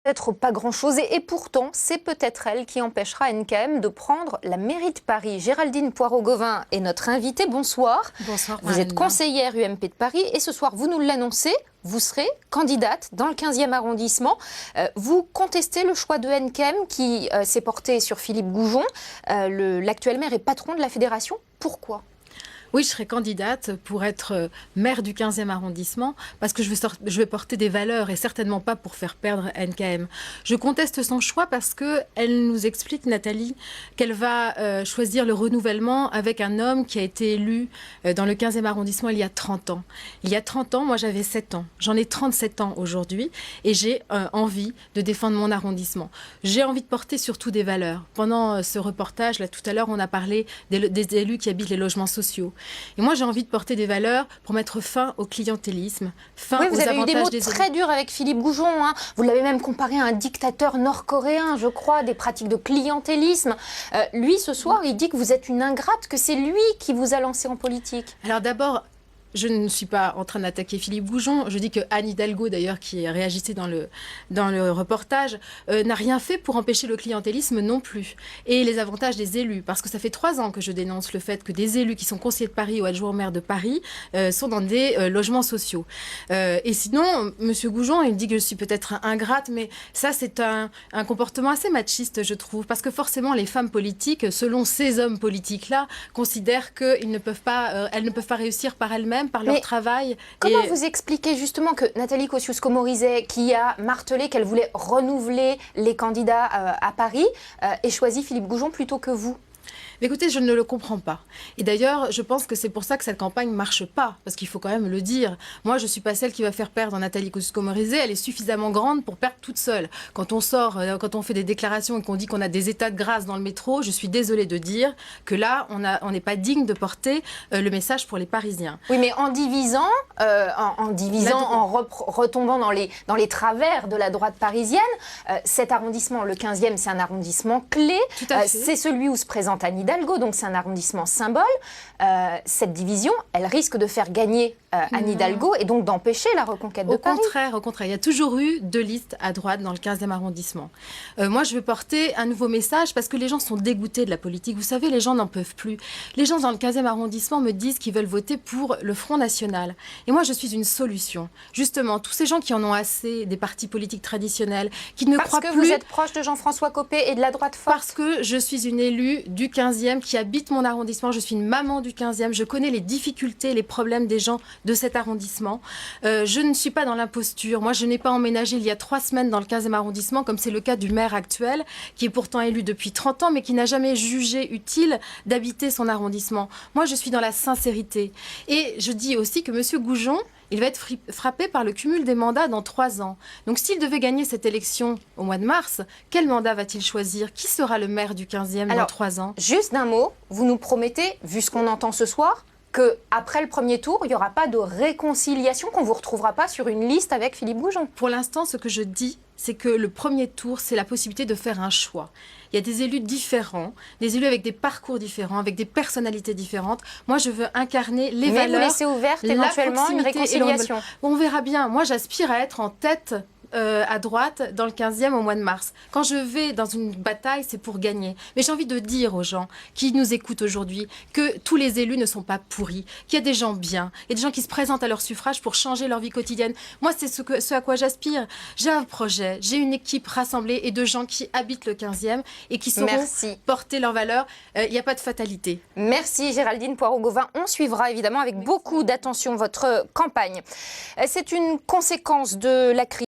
Peut-être pas grand-chose et pourtant c'est peut-être elle qui empêchera NKM de prendre la mairie de Paris. Géraldine Poirot-Gauvin est notre invitée, bonsoir. Bonsoir. Vous êtes conseillère UMP de Paris et ce soir vous nous l'annoncez, vous serez candidate dans le 15e arrondissement. Vous contestez le choix de NKM qui s'est porté sur Philippe Goujon, l'actuel maire et patron de la fédération. Pourquoi ? Oui, je serai candidate pour être maire du 15e arrondissement parce que je vais porter des valeurs et certainement pas pour faire perdre NKM. Je conteste son choix parce qu'elle nous explique, Nathalie, qu'elle va choisir le renouvellement avec un homme qui a été élu dans le 15e arrondissement il y a 30 ans. Il y a 30 ans, moi j'avais 7 ans. J'en ai 37 ans aujourd'hui et j'ai envie de défendre mon arrondissement. J'ai envie de porter surtout des valeurs. Pendant ce reportage, là tout à l'heure, on a parlé des élus qui habitent les logements sociaux. Et moi, j'ai envie de porter des valeurs pour mettre fin au clientélisme, fin aux avantages des élus. Vous avez eu des mots très durs avec Philippe Goujon. Hein. Vous l'avez même comparé à un dictateur nord-coréen, je crois, des pratiques de clientélisme. Lui, ce soir, il dit que vous êtes une ingrate, que c'est lui qui vous a lancé en politique. Alors d'abord, je ne suis pas en train d'attaquer Philippe Goujon. Je dis que Anne Hidalgo, d'ailleurs, qui réagissait dans le reportage, n'a rien fait pour empêcher le clientélisme non plus. Et les avantages des élus. Parce que ça fait 3 ans que je dénonce le fait que des élus qui sont conseillers de Paris ou adjoints au maire de Paris sont dans des logements sociaux. Et sinon, M. Goujon, il me dit que je suis peut-être ingrate, mais ça, c'est un comportement assez machiste, je trouve. Parce que forcément, les femmes politiques, selon ces hommes politiques-là, considèrent qu'elles ne peuvent pas réussir par elles-mêmes, par leur travail. Comment vous expliquez justement que Nathalie Kosciusko-Morizet, qui a martelé qu'elle voulait renouveler les candidats à Paris, ait choisi Philippe Goujon plutôt que vous ? Mais écoutez, je ne le comprends pas. Et d'ailleurs, je pense que c'est pour ça que cette campagne ne marche pas, parce qu'il faut quand même le dire. Moi, je ne suis pas celle qui va faire perdre Nathalie Kosciusko-Morizet. Elle est suffisamment grande pour perdre toute seule. Quand on sort, quand on fait des déclarations et qu'on dit qu'on a des états de grâce dans le métro, je suis désolée de dire que là, on n'est pas digne de porter le message pour les Parisiens. Oui, mais en divisant, en retombant dans les travers de la droite parisienne, cet arrondissement, le 15e, c'est un arrondissement clé. C'est celui où se présente Anne Hidalgo, donc c'est un arrondissement symbole. Cette division, elle risque de faire gagner Anne Hidalgo et donc d'empêcher la reconquête de Paris. Au contraire, il y a toujours eu 2 listes à droite dans le 15e arrondissement. Moi, je veux porter un nouveau message parce que les gens sont dégoûtés de la politique. Vous savez, les gens n'en peuvent plus. Les gens dans le 15e arrondissement me disent qu'ils veulent voter pour le Front National. Et moi, je suis une solution. Justement, tous ces gens qui en ont assez des partis politiques traditionnels, qui ne croient plus... Parce que vous êtes proche de Jean-François Copé et de la droite forte. Parce que je suis une élue du 15e qui habite mon arrondissement. Je suis une maman du 15e. Je connais les difficultés, les problèmes des gens de cet arrondissement. Je ne suis pas dans l'imposture. Moi, je n'ai pas emménagé il y a 3 semaines dans le 15e arrondissement, comme c'est le cas du maire actuel, qui est pourtant élu depuis 30 ans, mais qui n'a jamais jugé utile d'habiter son arrondissement. Moi, je suis dans la sincérité. Et je dis aussi que M. Goujon, il va être frappé par le cumul des mandats dans 3 ans. Donc s'il devait gagner cette élection au mois de mars, quel mandat va-t-il choisir? Qui sera le maire du 15e dans 3 ans? Juste d'un mot, vous nous promettez, vu ce qu'on entend ce soir, qu'après le premier tour, il n'y aura pas de réconciliation, qu'on ne vous retrouvera pas sur une liste avec Philippe Goujon. Pour l'instant, ce que je dis, c'est que le premier tour, c'est la possibilité de faire un choix. Il y a des élus différents, des élus avec des parcours différents, avec des personnalités différentes. Moi, je veux incarner les valeurs. Mais vous laissez ouverte éventuellement une réconciliation. On verra bien. Moi, j'aspire à être en tête à droite dans le 15e au mois de mars. Quand je vais dans une bataille, c'est pour gagner. Mais j'ai envie de dire aux gens qui nous écoutent aujourd'hui que tous les élus ne sont pas pourris, qu'il y a des gens bien, il y a des gens qui se présentent à leur suffrage pour changer leur vie quotidienne. Moi, c'est ce à quoi j'aspire. J'ai un projet, j'ai une équipe rassemblée et de gens qui habitent le 15e et qui sauront porter leurs valeurs. Il n'y a pas de fatalité. Merci Géraldine Poirot-Gauvin. On suivra évidemment avec beaucoup d'attention votre campagne. C'est une conséquence de la crise